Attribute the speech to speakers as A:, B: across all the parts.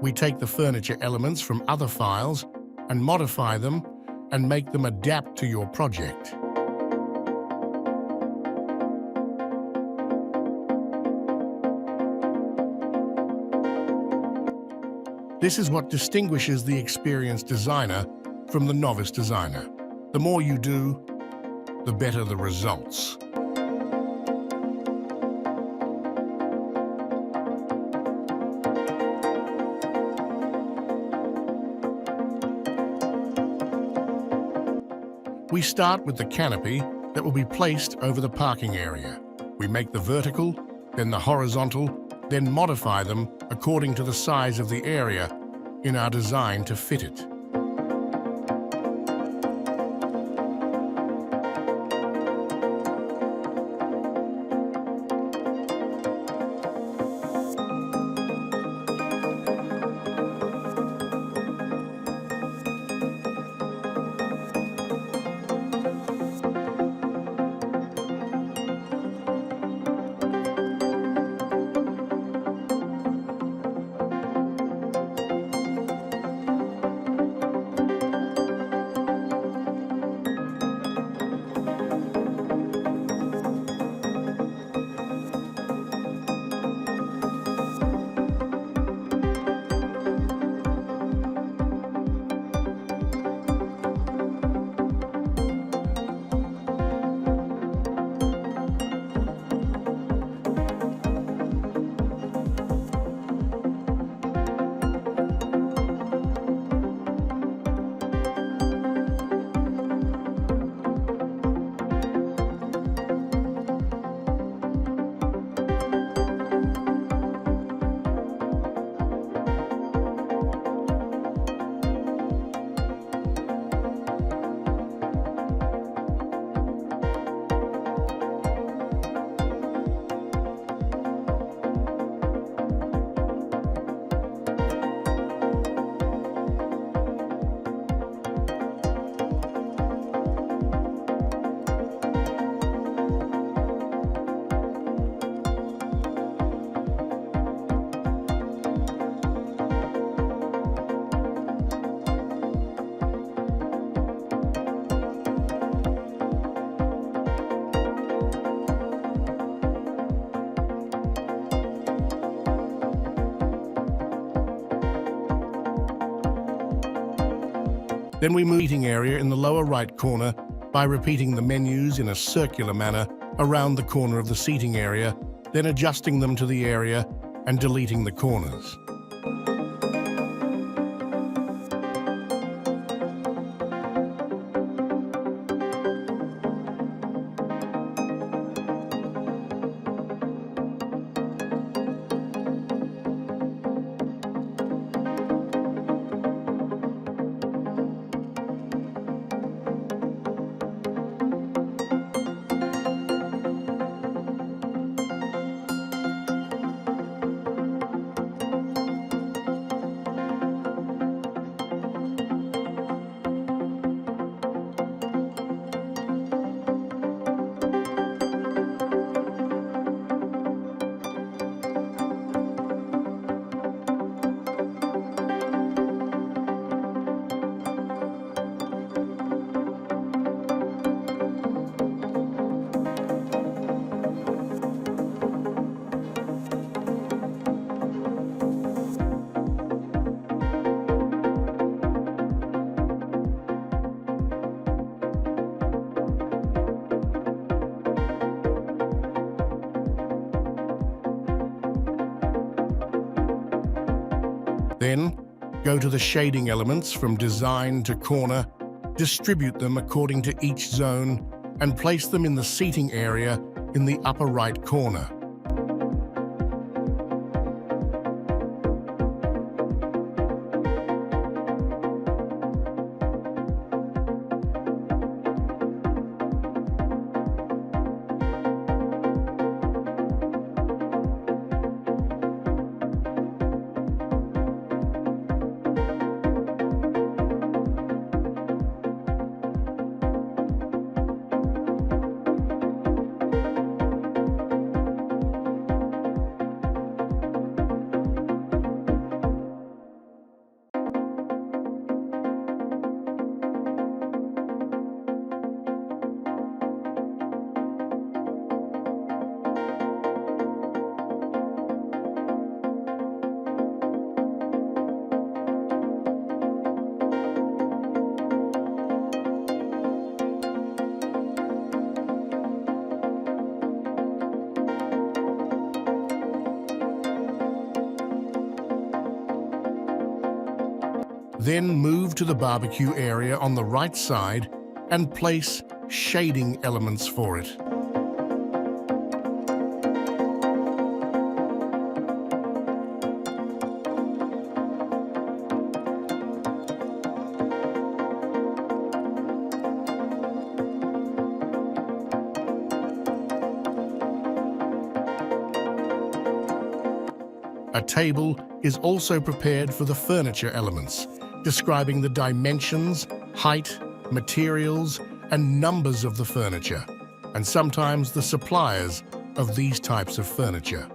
A: We take the furniture elements from other files and modify them and make them adapt to your project. This is what distinguishes the experienced designer from the novice designer. The more you do, the better the results. We start with the canopy that will be placed over the parking area. We make the vertical, then the horizontal, then modify them according to the size of the area in our design to fit it. Then we move the seating area in the lower right corner by repeating the menus in a circular manner around the corner of the seating area, then adjusting them to the area and deleting the corners. Then, go to the shading elements from design to corner, distribute them according to each zone, and place them in the seating area in the upper right corner. Then move to the barbecue area on the right side and place shading elements for it. A table is also prepared for the furniture elements, describing the dimensions, height, materials, and numbers of the furniture, and sometimes the suppliers of these types of furniture.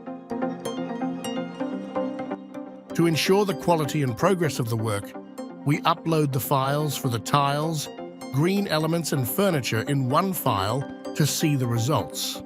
A: To ensure the quality and progress of the work, we upload the files for the tiles, green elements, and furniture in one file to see the results.